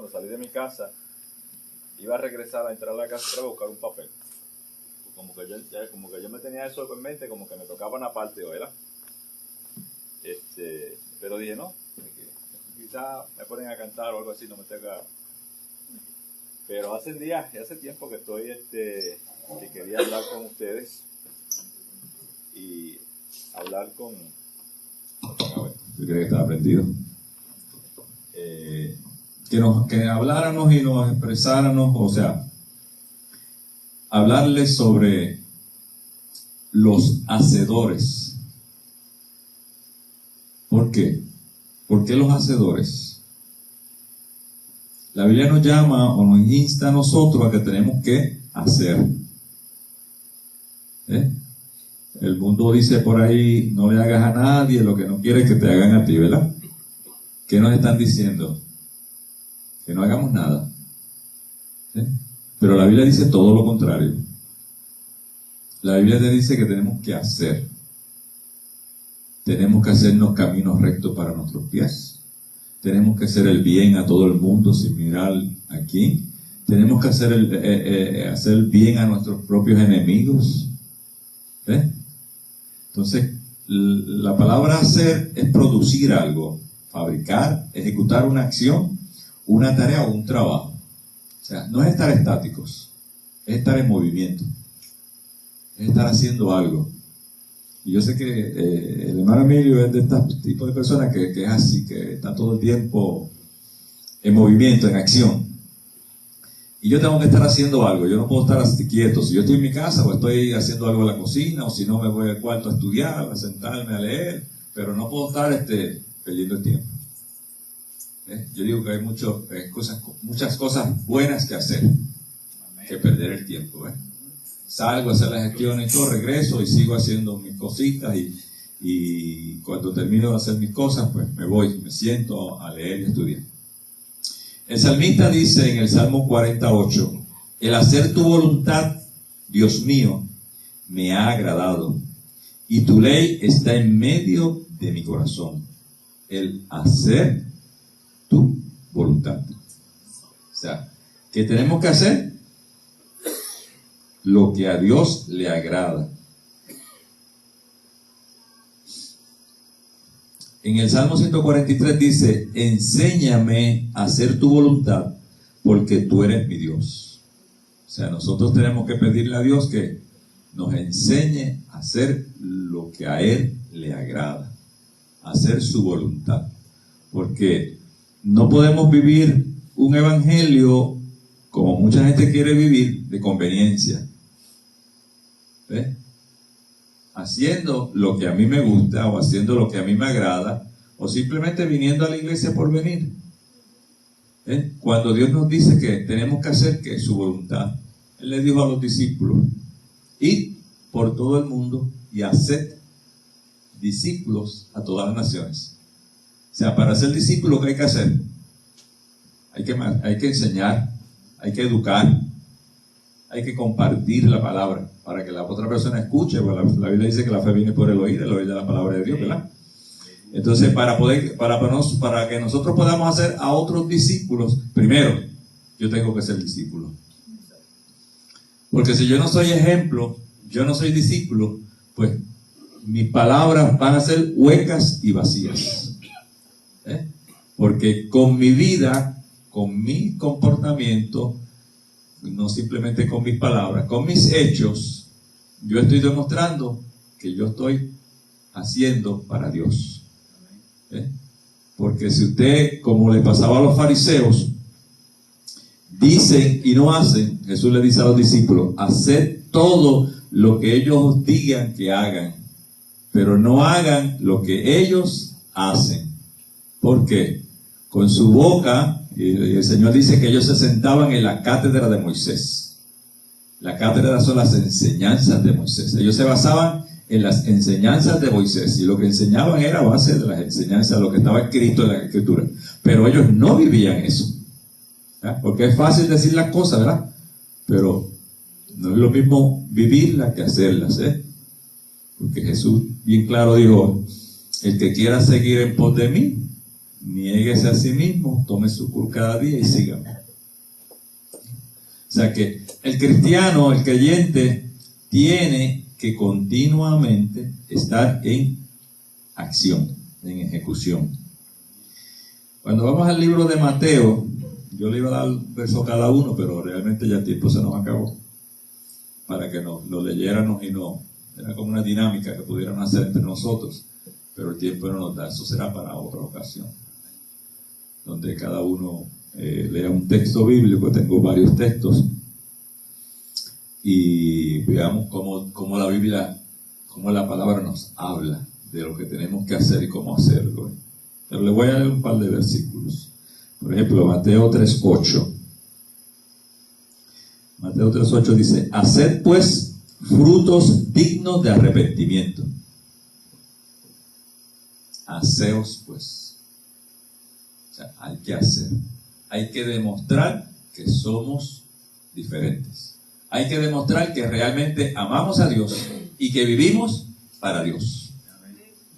cuando salí de mi casa, iba a regresar a entrar a la casa para buscar un papel. Como que yo me tenía eso en mente, como que me tocaba una parte, ¿verdad? Pero dije, no, quizás me ponen a cantar o algo así, no me toca. Pero hace tiempo que estoy, que quería hablar con ustedes y hablar con. A ver, yo creo que estaba prendido. Que habláramos y nos expresáramos, o sea, hablarles sobre los hacedores. ¿Por qué? ¿Por qué los hacedores? La Biblia nos llama o nos insta a nosotros a que tenemos que hacer. El mundo dice por ahí, no le hagas a nadie lo que no quieres que te hagan a ti, ¿verdad? ¿Qué nos están diciendo? Que no hagamos nada. Pero la Biblia dice todo lo contrario. La Biblia te dice que tenemos que hacer. Tenemos que hacernos caminos rectos para nuestros pies. Tenemos que hacer el bien a todo el mundo sin mirar aquí. Tenemos que hacer el bien a nuestros propios enemigos. Entonces, la palabra hacer es producir algo, fabricar, ejecutar una acción, una tarea o un trabajo. O sea, no es estar estáticos, es estar en movimiento, es estar haciendo algo. Y yo sé que el hermano Emilio es de este tipo de personas que es así, que está todo el tiempo en movimiento, en acción. Y yo tengo que estar haciendo algo, yo no puedo estar así quieto. Si yo estoy en mi casa o estoy haciendo algo en la cocina, o si no me voy al cuarto a estudiar, a sentarme a leer, pero no puedo estar perdiendo el tiempo. Yo digo que hay muchas cosas buenas que hacer, que perder el tiempo. Salgo a hacer las gestiones y todo, regreso y sigo haciendo mis cositas y cuando termino de hacer mis cosas, pues me siento a leer y estudiar. El salmista dice en el Salmo 48, el hacer tu voluntad, Dios mío, me ha agradado, y tu ley está en medio de mi corazón. El hacer tu voluntad. O sea, ¿qué tenemos que hacer? Lo que a Dios le agrada. En el Salmo 143 dice, enséñame a hacer tu voluntad, porque tú eres mi Dios. O sea, nosotros tenemos que pedirle a Dios que nos enseñe a hacer lo que a Él le agrada, hacer su voluntad. Porque no podemos vivir un evangelio como mucha gente quiere vivir, de conveniencia. Haciendo lo que a mí me gusta o haciendo lo que a mí me agrada o simplemente viniendo a la iglesia por venir. Cuando Dios nos dice que tenemos que hacer que su voluntad, Él le dijo a los discípulos, id por todo el mundo y haced discípulos a todas las naciones. O sea, para ser discípulo, ¿qué hay que hacer? Hay que enseñar, hay que educar, hay que compartir la palabra para que la otra persona escuche, porque la Biblia dice que la fe viene por el oír de la palabra de Dios, ¿verdad? Entonces, para que nosotros podamos hacer a otros discípulos, primero, yo tengo que ser discípulo. Porque si yo no soy ejemplo, yo no soy discípulo, pues mis palabras van a ser huecas y vacías. Porque con mi vida, con mi comportamiento, no simplemente con mis palabras, con mis hechos, yo estoy demostrando que yo estoy haciendo para Dios. Porque si usted, como le pasaba a los fariseos, dicen y no hacen, Jesús le dice a los discípulos, haced todo lo que ellos digan que hagan, pero no hagan lo que ellos hacen. ¿Por qué? Con su boca, y el Señor dice que ellos se sentaban en la cátedra de Moisés. La cátedra son las enseñanzas de Moisés. Ellos se basaban en las enseñanzas de Moisés, y lo que enseñaban era a base de las enseñanzas, lo que estaba escrito en la Escritura. Pero ellos no vivían eso. Porque es fácil decir las cosas, ¿verdad? Pero no es lo mismo vivirlas que hacerlas, Porque Jesús bien claro dijo, el que quiera seguir en pos de mí, niéguese a sí mismo, tome su cruz cada día y sígame. O sea que el cristiano, el creyente, tiene que continuamente estar en acción, en ejecución. Cuando vamos al libro de Mateo, yo le iba a dar un verso a cada uno, pero realmente ya el tiempo se nos acabó, para que lo leyéramos y no, era como una dinámica que pudiéramos hacer entre nosotros, pero el tiempo no nos da. Eso será para otra ocasión, donde cada uno lea un texto bíblico. Tengo varios textos y veamos cómo la Biblia, cómo la palabra nos habla de lo que tenemos que hacer y cómo hacerlo. Pero le voy a leer un par de versículos. Por ejemplo, Mateo 3:8. Mateo 3:8 dice: haced pues frutos dignos de arrepentimiento. Haceos pues. O sea, hay que hacer. Hay que demostrar que somos diferentes. Hay que demostrar que realmente amamos a Dios y que vivimos para Dios.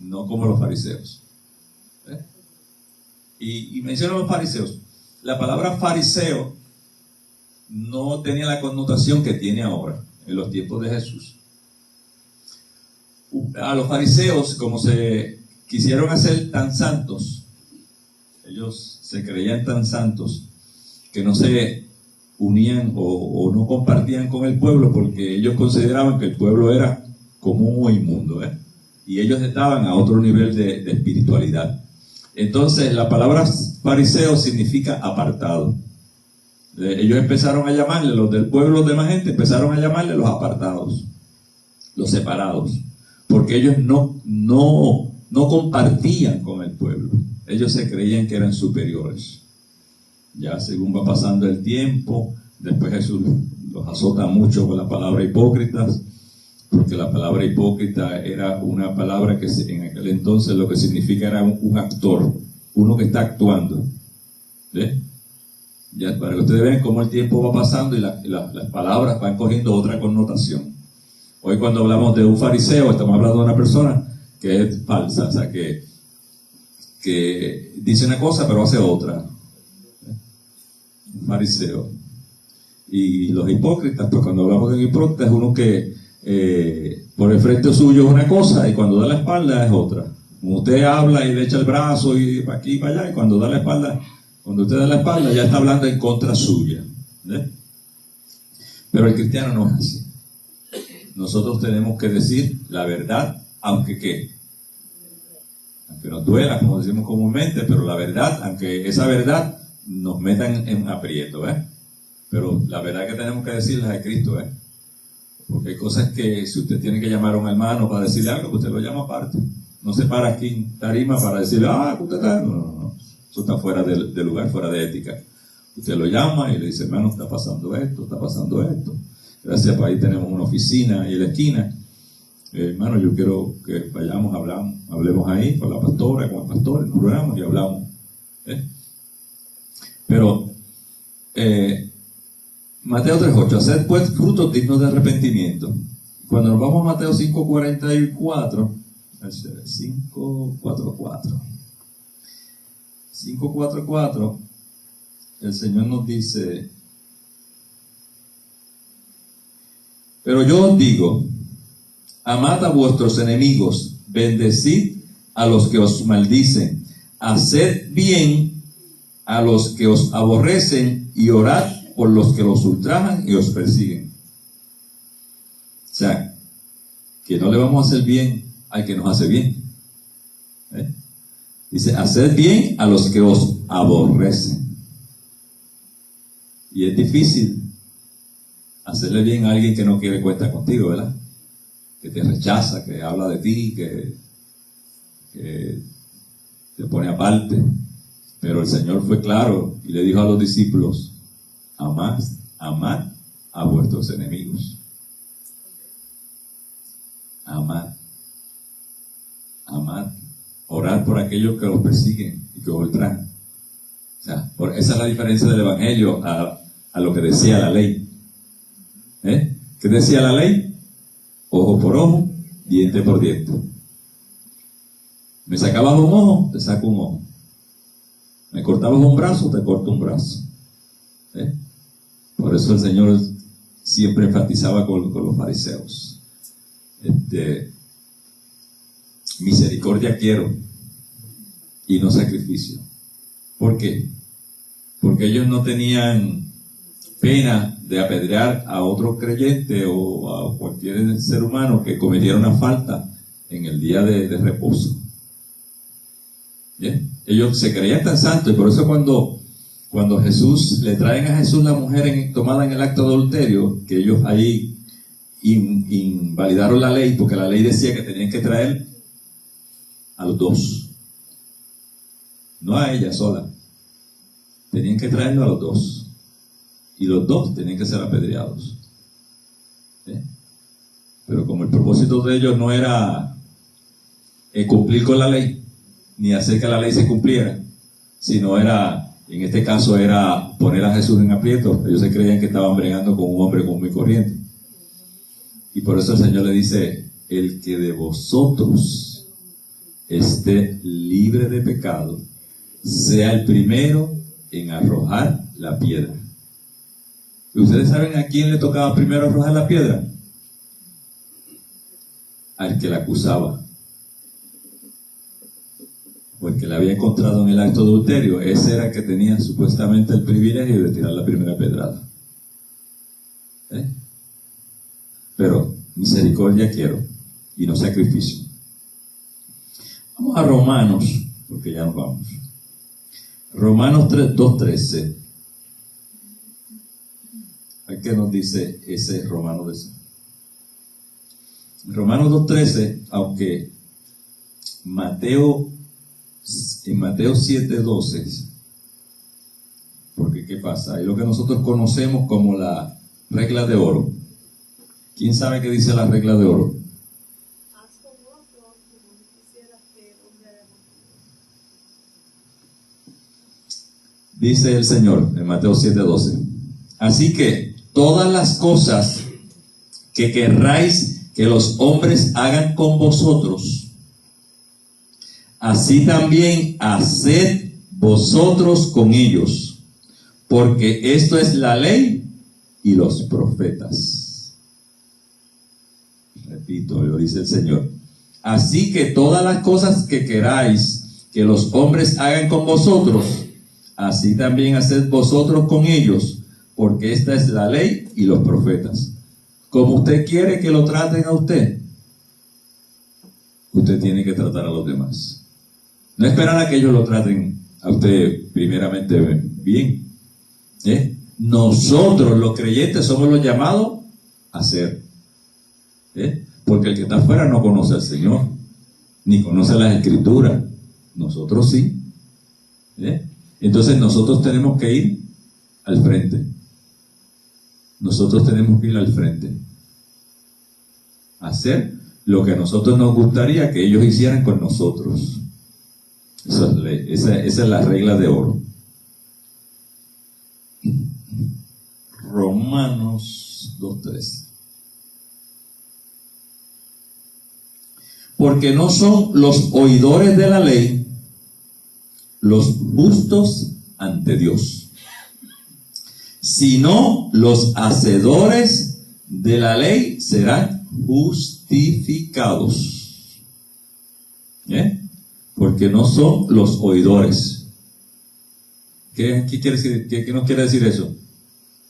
No como los fariseos. Y menciono a los fariseos. La palabra fariseo no tenía la connotación que tiene ahora, en los tiempos de Jesús. A los fariseos, como se quisieron hacer tan santos, ellos se creían tan santos que no se unían o no compartían con el pueblo, porque ellos consideraban que el pueblo era común o inmundo, y ellos estaban a otro nivel de espiritualidad. Entonces la palabra fariseo significa apartado. Ellos empezaron a llamarle, los del pueblo, los demás gente, empezaron a llamarle los apartados, los separados, porque ellos no compartían con el pueblo. Ellos se creían que eran superiores. Ya según va pasando el tiempo, después Jesús los azota mucho con la palabra hipócritas, porque la palabra hipócrita era una palabra que en aquel entonces lo que significa era un actor, uno que está actuando. ¿Ve? Ya, para que ustedes vean cómo el tiempo va pasando y las palabras van cogiendo otra connotación. Hoy cuando hablamos de un fariseo, estamos hablando de una persona que es falsa, o sea, que dice una cosa pero hace otra. Un fariseo. Y los hipócritas, pues cuando hablamos de un hipócrita es uno que por el frente suyo es una cosa y cuando da la espalda es otra. Como usted habla y le echa el brazo y para aquí y para allá, y cuando da la espalda, cuando usted da la espalda ya está hablando en contra suya. Pero el cristiano no es así. Nosotros tenemos que decir la verdad, aunque nos duela, como decimos comúnmente, pero la verdad, aunque esa verdad nos metan en aprieto, pero la verdad que tenemos que decir es la de Cristo, porque hay cosas que si usted tiene que llamar a un hermano para decirle algo, usted lo llama aparte. No se para aquí en tarima para decirle, usted está... No. Eso está fuera de lugar, fuera de ética. Usted lo llama y le dice, hermano, está pasando esto. Gracias, por ahí tenemos una oficina ahí en la esquina. Hermano, yo quiero que vayamos, hablemos ahí con la pastora, con el pastor, nos reunamos y hablamos. Pero, Mateo 3:8, haced pues frutos dignos de arrepentimiento. Cuando nos vamos a Mateo 5:44, 5:44, el Señor nos dice: pero yo os digo, amad a vuestros enemigos, bendecid a los que os maldicen, haced bien a los que os aborrecen y orad por los que los ultrajan y os persiguen. O sea, que no le vamos a hacer bien al que nos hace bien. Dice, haced bien a los que os aborrecen. Y es difícil hacerle bien a alguien que no quiere cuenta contigo, ¿verdad? Que te rechaza, que habla de ti, que te pone aparte. Pero el Señor fue claro y le dijo a los discípulos, amad a vuestros enemigos. Amad. Orar por aquellos que los persiguen y que os ultrajan. O sea, esa es la diferencia del Evangelio a lo que decía la ley. ¿Qué decía la ley? Ojo por ojo, diente por diente. Me sacabas un ojo, te saco un ojo. Me cortabas un brazo, te corto un brazo. Por eso el Señor siempre enfatizaba con los fariseos. Misericordia quiero y no sacrificio. ¿Por qué? Porque ellos no tenían pena de apedrear a otro creyente o a cualquier ser humano que cometiera una falta en el día de reposo. ¿Bien? Ellos se creían tan santos, y por eso cuando Jesús, le traen a Jesús la mujer tomada en el acto de adulterio, que ellos ahí invalidaron la ley, porque la ley decía que tenían que traer a los dos, no a ella sola, tenían que traerlo a los dos, y los dos tenían que ser apedreados. Pero como el propósito de ellos no era cumplir con la ley, ni hacer que la ley se cumpliera, sino era, en este caso era poner a Jesús en aprieto. Ellos se creían que estaban bregando con un hombre común y corriente, y por eso el Señor le dice: el que de vosotros esté libre de pecado, sea el primero en arrojar la piedra. ¿Y ustedes saben a quién le tocaba primero arrojar la piedra? Al que la acusaba, o el que la había encontrado en el acto de adulterio. Ese era el que tenía supuestamente el privilegio de tirar la primera pedrada. Pero misericordia quiero y no sacrificio. Vamos a Romanos, porque ya nos vamos. Romanos 2:13. ¿Qué nos dice ese Romano de eso? Romanos 2:13, aunque en Mateo 7:12, porque ¿qué pasa? Hay lo que nosotros conocemos como la regla de oro. ¿Quién sabe qué dice la regla de oro? Dice el Señor en Mateo 7:12: así que todas las cosas que querráis que los hombres hagan con vosotros, así también haced vosotros con ellos, porque esto es la ley y los profetas. Repito, lo dice el Señor: así que todas las cosas que queráis que los hombres hagan con vosotros, así también haced vosotros con ellos, porque esta es la ley y los profetas. Como usted quiere que lo traten a usted, usted tiene que tratar a los demás. No esperar a que ellos lo traten a usted primeramente bien. Nosotros los creyentes somos los llamados a hacer. Porque el que está afuera no conoce al Señor, ni conoce las Escrituras. Nosotros sí. Entonces nosotros tenemos que ir al frente. Nosotros tenemos que ir al frente. Hacer lo que a nosotros nos gustaría que ellos hicieran con nosotros. Esa es la regla de oro. Romanos 2:13. Porque no son los oidores de la ley los justos ante Dios, sino los hacedores de la ley serán justificados. Porque no son los oidores. ¿Qué quiere decir? ¿Qué nos quiere decir eso?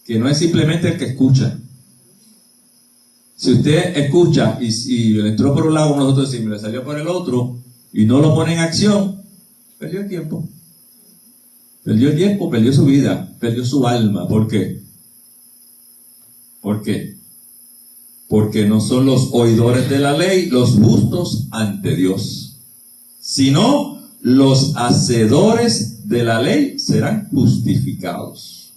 Que no es simplemente el que escucha. Si usted escucha y le entró por un lado, nosotros decimos, le salió por el otro, y no lo pone en acción, perdió el tiempo. Perdió el tiempo, perdió su vida, perdió su alma. ¿Por qué? ¿Por qué? Porque no son los oidores de la ley los justos ante Dios, sino los hacedores de la ley serán justificados.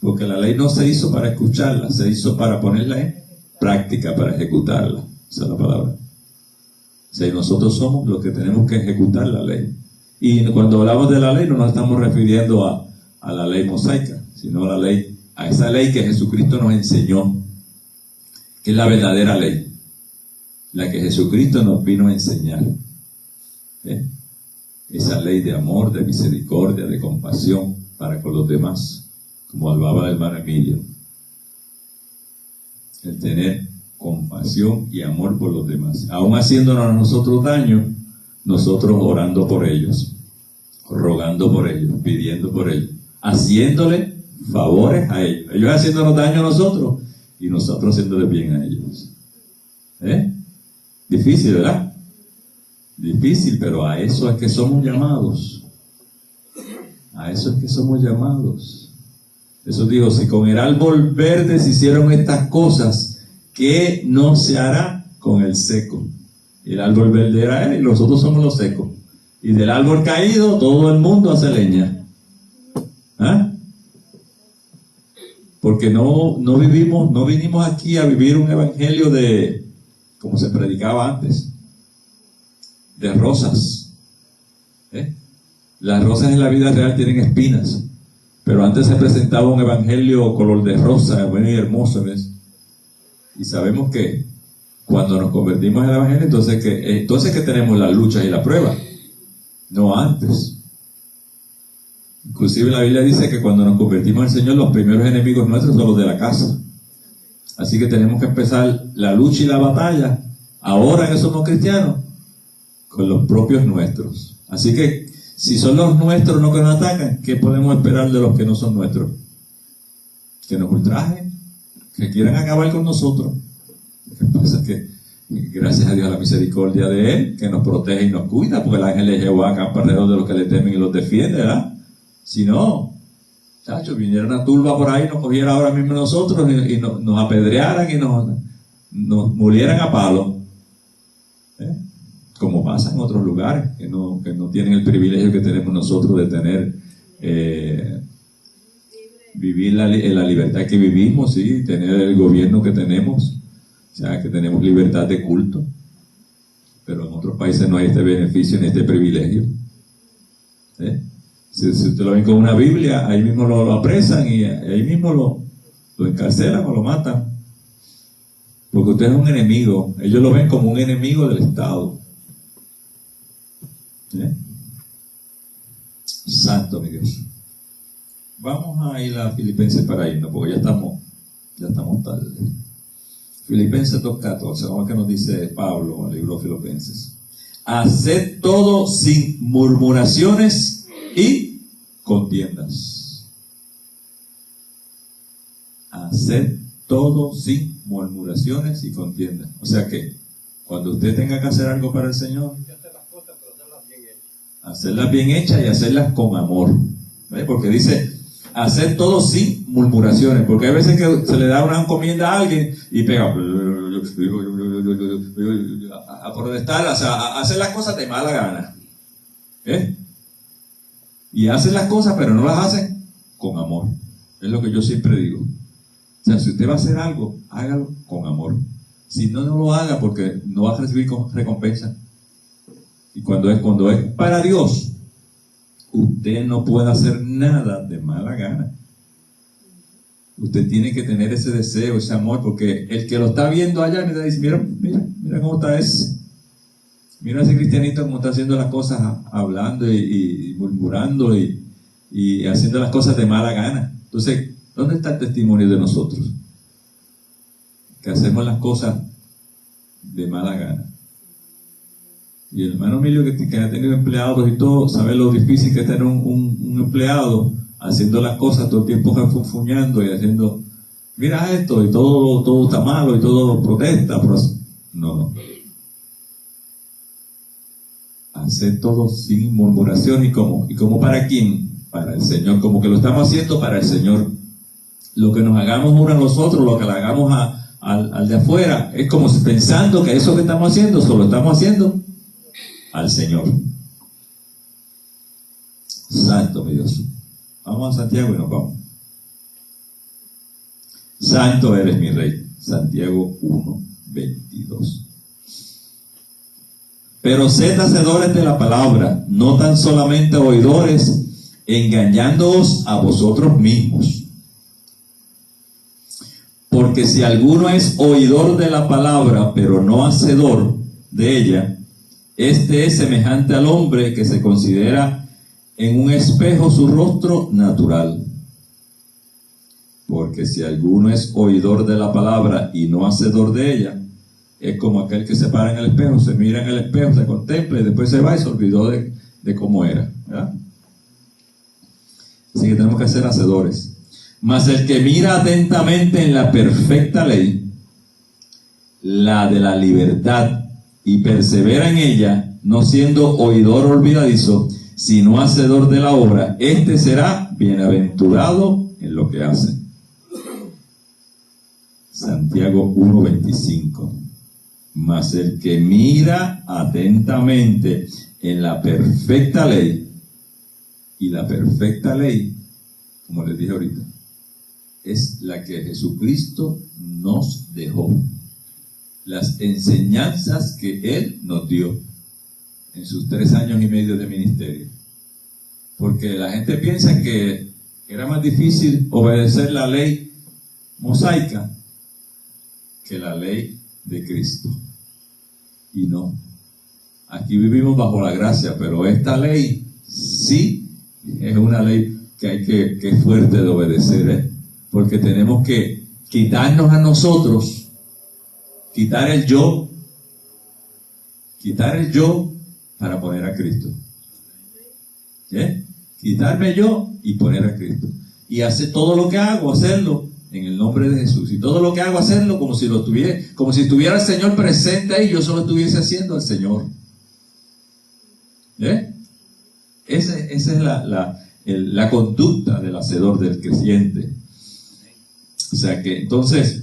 Porque la ley no se hizo para escucharla, se hizo para ponerla en práctica, para ejecutarla. Esa es la palabra. O sea, nosotros somos los que tenemos que ejecutar la ley. Y cuando hablamos de la ley no nos estamos refiriendo a la ley mosaica, sino a esa ley que Jesucristo nos enseñó, que es la verdadera ley, la que Jesucristo nos vino a enseñar. esa ley de amor, de misericordia, de compasión para con los demás, como hablaba el hermano Emilio. El tener compasión y amor por los demás, aún haciéndonos a nosotros daño, nosotros orando por ellos, rogando por ellos, pidiendo por ellos, haciéndole favores a ellos, ellos haciéndonos daño a nosotros y nosotros haciéndole bien a ellos. Difícil, ¿verdad? Difícil, pero a eso es que somos llamados. A eso es que somos llamados. Jesús dijo, si con el árbol verde se hicieron estas cosas, ¿qué no se hará con el seco? El árbol verde era él y nosotros somos los secos. Y del árbol caído todo el mundo hace leña. ¿Ah? Porque no vinimos aquí a vivir un evangelio de, como se predicaba antes, de rosas. Las rosas en la vida real tienen espinas, pero antes se presentaba un evangelio color de rosa, bueno y hermoso, ¿ves? Y sabemos que cuando nos convertimos en el evangelio, entonces que tenemos las luchas y la prueba, no antes. Inclusive la Biblia dice que cuando nos convertimos en el Señor, los primeros enemigos nuestros son los de la casa. Así que tenemos que empezar la lucha y la batalla, ahora que somos cristianos, con los propios nuestros. Así que, si son los nuestros los que nos atacan, ¿qué podemos esperar de los que no son nuestros? Que nos ultrajen, que quieran acabar con nosotros. Lo que pasa es que, gracias a Dios, a la misericordia de Él, que nos protege y nos cuida, porque el ángel de Jehová acampa alrededor de los que le temen y los defiende, ¿verdad? Si no, chacho, viniera una turba por ahí, nos cogiera ahora mismo nosotros y nos apedrearan y nos murieran a palo. Como pasa en otros lugares que no tienen el privilegio que tenemos nosotros de tener, vivir en la libertad que vivimos, ¿sí? Tener el gobierno que tenemos, o sea, que tenemos libertad de culto, pero en otros países no hay este beneficio ni este privilegio. Si usted lo ven con una Biblia, ahí mismo lo apresan y ahí mismo lo encarcelan o lo matan, porque usted es un enemigo. Ellos lo ven como un enemigo del Estado. Santo mi Dios. Vamos a ir a Filipenses para irnos, porque ya estamos tarde. Filipenses 2:14, vamos a ver qué nos dice Pablo en el libro de Filipenses. Haced todo sin murmuraciones y contiendas. Haced todo sin murmuraciones y contiendas. O sea que cuando usted tenga que hacer algo para el Señor, hacerlas bien hechas y hacerlas con amor. ¿Ves? Porque dice, hacer todo sin murmuraciones, porque hay veces que se le da una encomienda a alguien y pega a protestar, o sea, a hacer las cosas de mala gana. Y hacen las cosas, pero no las hacen con amor. Es lo que yo siempre digo. O sea, si usted va a hacer algo, hágalo con amor. Si no, no lo haga, porque no va a recibir recompensa. Y cuando es para Dios, usted no puede hacer nada de mala gana. Usted tiene que tener ese deseo, ese amor, porque el que lo está viendo allá me dice, mira cómo está ese. Mira ese cristianito como está haciendo las cosas, hablando y murmurando y haciendo las cosas de mala gana. Entonces, ¿dónde está el testimonio de nosotros? Que hacemos las cosas de mala gana. Y el hermano Emilio, que ha tenido empleados y todo, sabe lo difícil que es tener un empleado haciendo las cosas todo el tiempo refunfuñando y haciendo, mira esto, y todo está malo, y todo protesta. No. Hacer todo sin murmuración. ¿Y cómo para quién? Para el Señor. Como que lo estamos haciendo para el Señor. Lo que nos hagamos uno a nosotros, lo que le hagamos al de afuera, es como si pensando que eso que estamos haciendo, solo estamos haciendo al Señor. Santo mi Dios. Vamos a Santiago y nos vamos. Santo eres mi Rey. Santiago 1:22. Pero sed hacedores de la palabra, no tan solamente oidores, engañándoos a vosotros mismos. Porque si alguno es oidor de la palabra, pero no hacedor de ella, Este es semejante al hombre que se considera en un espejo su rostro natural. Porque si alguno es oidor de la palabra y no hacedor de ella, es como aquel que se para en el espejo, se mira en el espejo, se contempla y después se va y se olvidó de cómo era, ¿verdad? Así que tenemos que ser hacedores. Mas el que mira atentamente en la perfecta ley, la de la libertad, y persevera en ella, no siendo oidor olvidadizo, sino hacedor de la obra, este será bienaventurado en lo que hace. Santiago 1:25. Mas el que mira atentamente en la perfecta ley, y la perfecta ley, como les dije ahorita, es la que Jesucristo nos dejó. Las enseñanzas que Él nos dio en sus 3 años y medio de ministerio. Porque la gente piensa que era más difícil obedecer la ley mosaica que la ley de Cristo. Y no. Aquí vivimos bajo la gracia, pero esta ley sí es una ley que es fuerte de obedecer, ¿eh? Porque tenemos que quitarnos a nosotros, quitar el yo para poner a Cristo. ¿Eh? Quitarme yo y poner a Cristo. Y hacer todo lo que hago, hacerlo en el nombre de Jesús. Y todo lo que hago, hacerlo como si estuviera el Señor presente ahí y yo solo estuviese haciendo al Señor. ¿Eh? Esa es la conducta del hacedor, del creyente. O sea que entonces,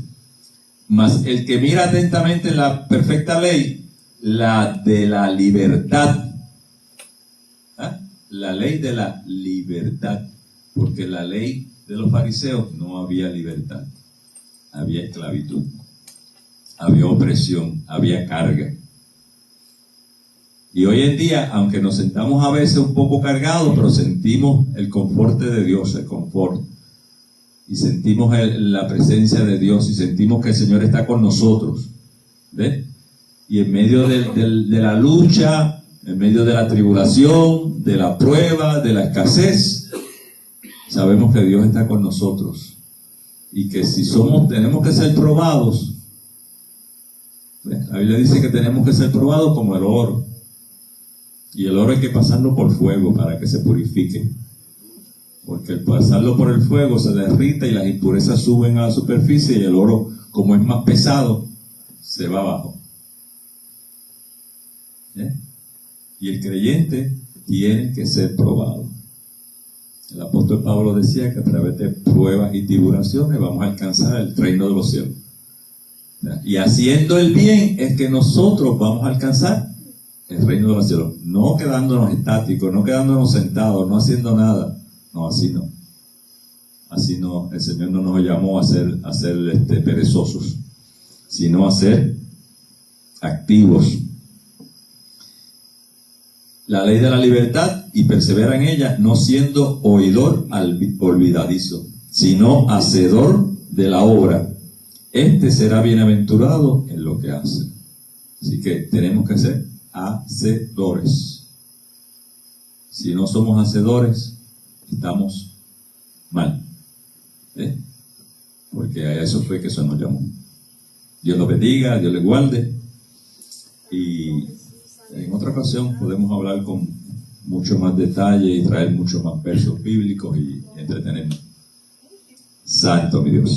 mas el que mira atentamente en la perfecta ley, la de la libertad, ¿ah? La ley de la libertad, porque la ley de los fariseos no había libertad, había esclavitud, había opresión, había carga. Y hoy en día, aunque nos sentamos a veces un poco cargados, pero sentimos el confort de Dios, el confort. Y sentimos la presencia de Dios y sentimos que el Señor está con nosotros. ¿Ves? Y en medio de la lucha, en medio de la tribulación, de la prueba, de la escasez, sabemos que Dios está con nosotros. Y que si tenemos que ser probados. ¿Ves? La Biblia dice que tenemos que ser probados como el oro. Y el oro hay que pasarlo por fuego para que se purifique. Porque al pasarlo por el fuego se derrita y las impurezas suben a la superficie y el oro, como es más pesado, se va abajo. ¿Eh? Y el creyente tiene que ser probado. El apóstol Pablo decía que a través de pruebas y tribulaciones vamos a alcanzar el reino de los cielos. Y haciendo el bien es que nosotros vamos a alcanzar el reino de los cielos. No quedándonos estáticos, no quedándonos sentados, no haciendo nada. No, así no. Así no. El Señor no nos llamó a ser perezosos, sino a ser activos. La ley de la libertad, y persevera en ella, no siendo oidor olvidadizo, sino hacedor de la obra. Este será bienaventurado en lo que hace. Así que tenemos que ser hacedores. Si no somos hacedores, estamos mal. ¿Eh? Porque a eso fue que eso nos llamó. Dios los bendiga, Dios les guarde. Y en otra ocasión podemos hablar con mucho más detalle y traer muchos más versos bíblicos y entretenernos. Santo mi Dios.